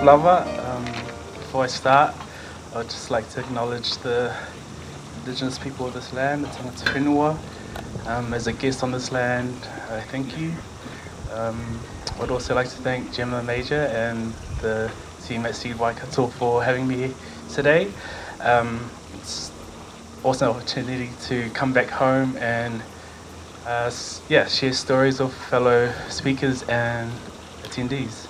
lover. Before I start, I would just like to acknowledge the Indigenous people of this land, the tangata whenua. As a guest on this land, I thank you. I'd also like to thank Gemma Major and the team at Seed Waikato for having me today. It's also an opportunity to come back home and share stories of fellow speakers and attendees.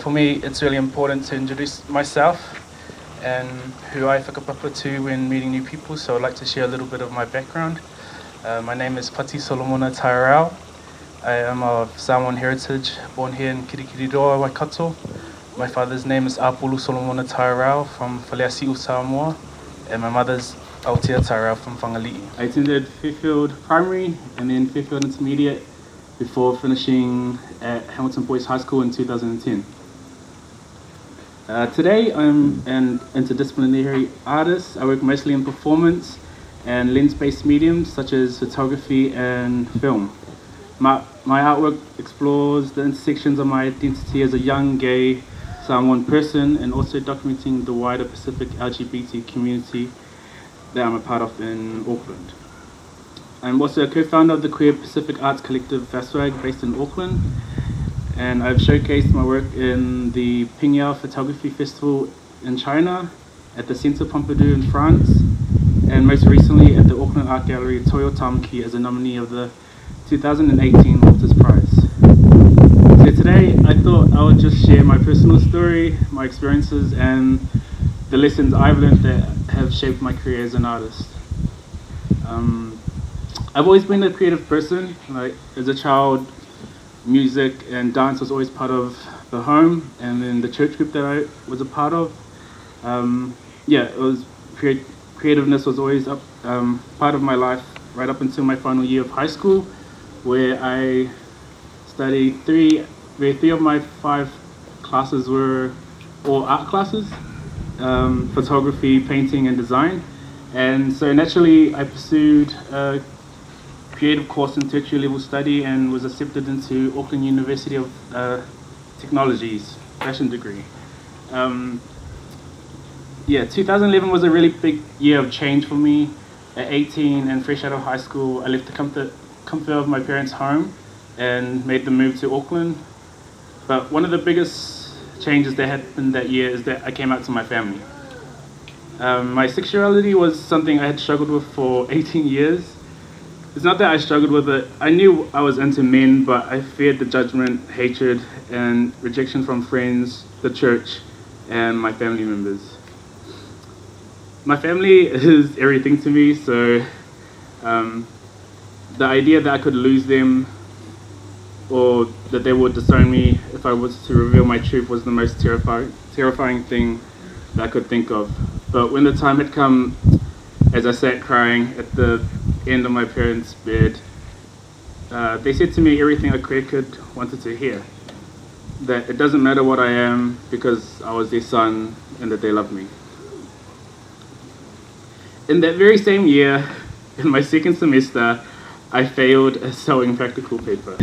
For me, it's really important to introduce myself and who I whakapapa to when meeting new people, so I'd like to share a little bit of my background. My name is Pati Solomona Tyrell. I am of Samoan heritage, born here in Kirikiriroa, Waikato. My father's name is Pati Solomona Tyrell from Whaleasi'u, Samoa, and my mother's Otara Tyrell from Whangalii. I attended Fairfield Primary and then Fairfield Intermediate before finishing at Hamilton Boys High School in 2010. Today I'm an interdisciplinary artist. I work mostly in performance and lens-based mediums such as photography and film. My artwork explores the intersections of my identity as a young gay Samoan person and also documenting the wider Pacific LGBT community that I'm a part of in Auckland. I'm also a co-founder of the queer Pacific Arts collective FAFSWAG based in Auckland, and I've showcased my work in the Pingyao Photography Festival in China, at the Centre Pompidou in France, and most recently at the Auckland Art Gallery Toyo Tamaki as a nominee of the 2018 Walters Prize. So today I thought I would just share my personal story, my experiences, and the lessons I've learned that have shaped my career as an artist. I've always been a creative person. Like as a child, music and dance was always part of the home, and then the church group that I was a part of. It was creativeness was always part of my life right up until my final year of high school, where I studied three of my 5 classes were all art classes, photography, painting and design. And so naturally I pursued a creative course in tertiary level study and was accepted into Auckland University of Technology's fashion degree. 2011 was a really big year of change for me. At 18 and fresh out of high school, I left the comfort of my parents' home and made the move to Auckland. But one of the biggest changes that happened that year is that I came out to my family. My sexuality was something I had struggled with for 18 years. It's not that I struggled with it. I knew I was into men, but I feared the judgment, hatred, and rejection from friends, the church, and my family members. My family is everything to me, so the idea that I could lose them or that they would disown me if I was to reveal my truth was the most terrifying thing that I could think of. But when the time had come, as I sat crying at the end of my parents' bed, they said to me everything a queer kid wanted to hear. That it doesn't matter what I am because I was their son and that they love me. In that very same year, in my second semester, I failed a sewing practical paper.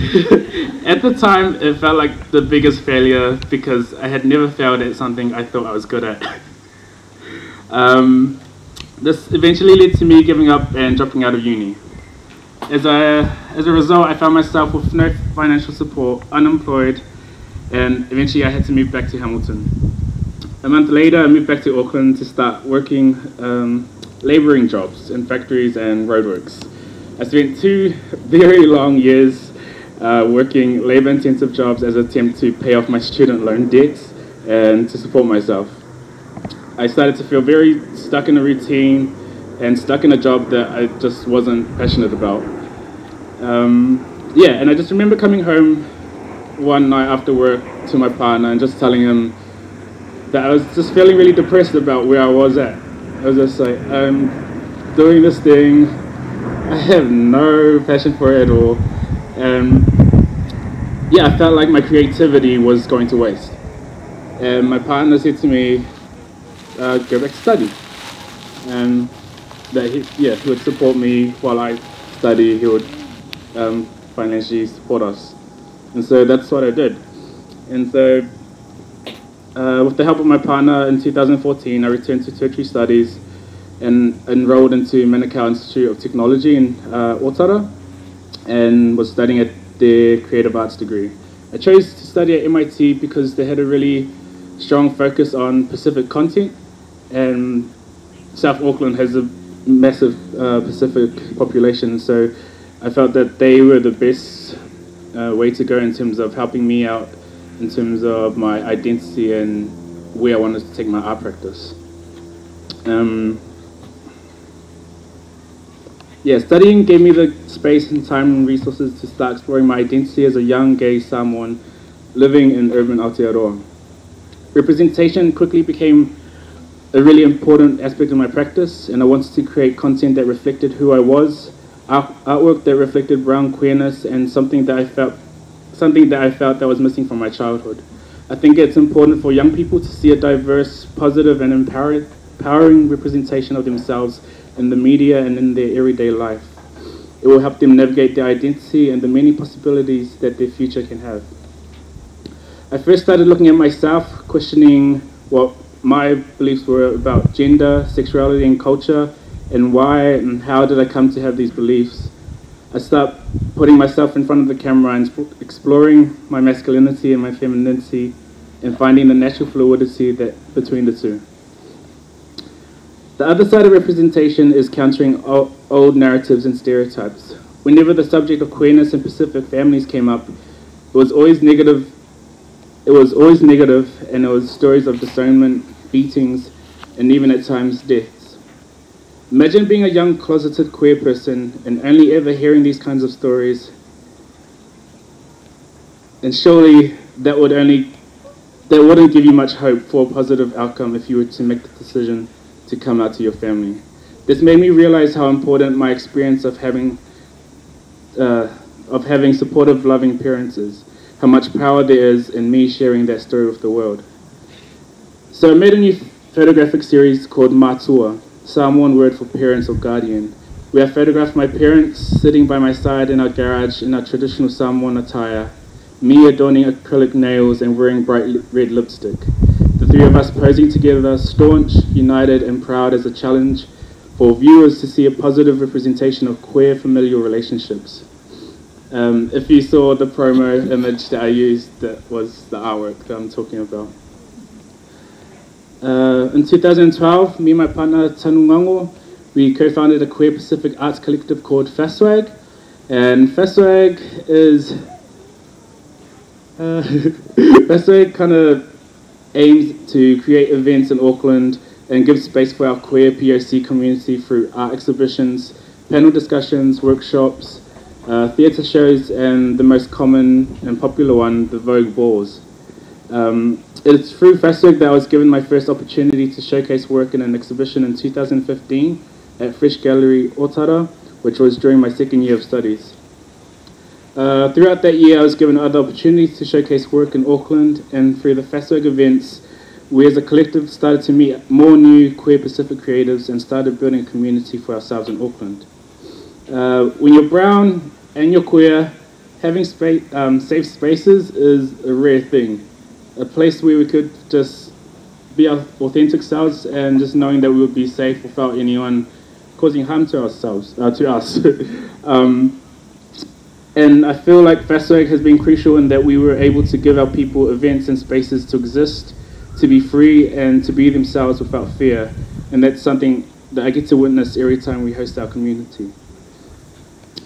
At the time, it felt like the biggest failure because I had never failed at something I thought I was good at. This eventually led to me giving up and dropping out of uni. As a result, I found myself with no financial support, unemployed, and eventually I had to move back to Hamilton. A month later, I moved back to Auckland to start working labouring jobs in factories and roadworks. I spent 2 very long years working labour-intensive jobs as an attempt to pay off my student loan debts and to support myself. I started to feel very stuck in a routine and stuck in a job that I just wasn't passionate about. And I just remember coming home one night after work to my partner and just telling him that I was just feeling really depressed about where I was at. I was just like, I'm doing this thing, I have no passion for it at all. I felt like my creativity was going to waste. And my partner said to me, go back to study. And that he would support me while I study, he would financially support us. And so that's what I did. And so With the help of my partner in 2014, I returned to tertiary studies and enrolled into Manukau Institute of Technology in Otara and was studying at their creative arts degree. I chose to study at MIT because they had a really strong focus on Pacific content, and South Auckland has a massive Pacific population, so I felt that they were the best way to go in terms of helping me out in terms of my identity and where I wanted to take my art practice. Studying gave me the space and time and resources to start exploring my identity as a young gay Samoan living in urban Aotearoa. Representation quickly became a really important aspect of my practice, and I wanted to create content that reflected who I was, artwork that reflected brown queerness, and something that I felt that was missing from my childhood. I think it's important for young people to see a diverse, positive, and empowering representation of themselves in the media and in their everyday life. It will help them navigate their identity and the many possibilities that their future can have. I first started looking at myself, questioning what my beliefs were about gender, sexuality, and culture, and why and how did I come to have these beliefs. I started putting myself in front of the camera and exploring my masculinity and my femininity and finding the natural fluidity between the two. The other side of representation is countering old narratives and stereotypes. Whenever the subject of queerness and Pacific families came up, it was always negative, and it was stories of disownment, beatings, and even at times deaths. Imagine being a young closeted queer person and only ever hearing these kinds of stories, and surely that wouldn't give you much hope for a positive outcome if you were to make the decision to come out to your family. This made me realize how important my experience of having supportive, loving parents is, how much power there is in me sharing that story with the world. So I made a new photographic series called Matua, Samoan word for parents or guardian, where I photographed my parents sitting by my side in our garage in our traditional Samoan attire, me adorning acrylic nails and wearing bright red lipstick. The three of us posing together, staunch, united, and proud as a challenge for viewers to see a positive representation of queer familial relationships. If you saw the promo image that I used, that was the artwork that I'm talking about. In 2012, me and my partner Tanungango, we co-founded a queer Pacific arts collective called FAFSWAG, and FAFSWAG kind of aims to create events in Auckland and give space for our queer POC community through art exhibitions, panel discussions, workshops, theatre shows, and the most common and popular one, the Vogue Balls. It's through FAFSWAG that I was given my first opportunity to showcase work in an exhibition in 2015 at Fresh Gallery Otara, which was during my second year of studies. Throughout that year, I was given other opportunities to showcase work in Auckland, and through the FAFSWAG events, we as a collective started to meet more new queer Pacific creatives and started building a community for ourselves in Auckland. When you're brown and you're queer, having safe spaces is a rare thing. A place where we could just be our authentic selves and just knowing that we would be safe without anyone causing harm to us. And I feel like FAFSWAG has been crucial in that we were able to give our people events and spaces to exist, to be free, and to be themselves without fear. And that's something that I get to witness every time we host our community.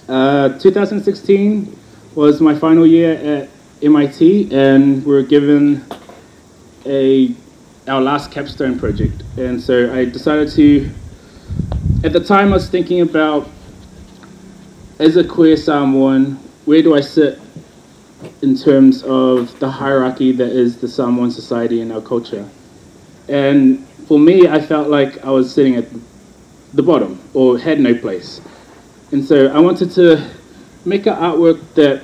2016 was my final year at MIT, and we were given our last capstone project. And so I decided to, at the time I was thinking about, as a queer Samoan, where do I sit in terms of the hierarchy that is the Samoan society and our culture? And for me, I felt like I was sitting at the bottom, or had no place. And so I wanted to make an artwork that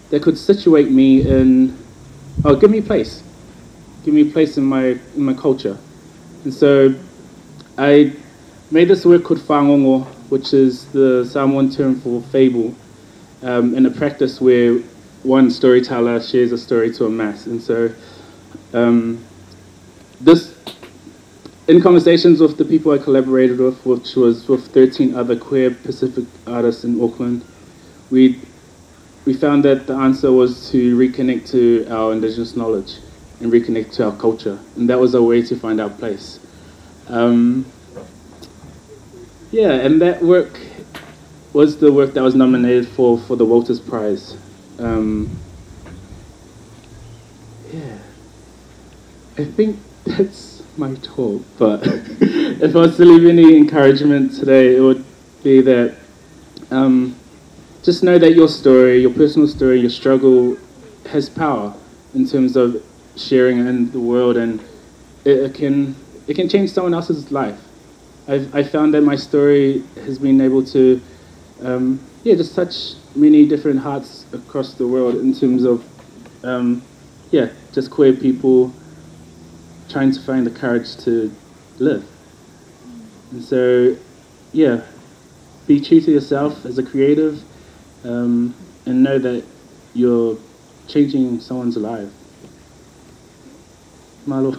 that could situate me in, give me a place in my culture. And so I made this work called whangongo, which is the Samoan term for fable, in a practice where one storyteller shares a story to a mass. And so this, in conversations with the people I collaborated with, which was with 13 other queer Pacific artists in Auckland, we found that the answer was to reconnect to our Indigenous knowledge and reconnect to our culture. And that was a way to find our place. Yeah, and that work was the work that was nominated for the Walters Prize. Yeah, I think that's my talk, but if I was to leave any encouragement today, it would be that just know that your story, your personal story, your struggle has power in terms of sharing it in the world, and it can change someone else's life. I found that my story has been able to just touch many different hearts across the world in terms of just queer people trying to find the courage to live. And so, yeah, be true to yourself as a creative, and know that you're changing someone's life. Malo.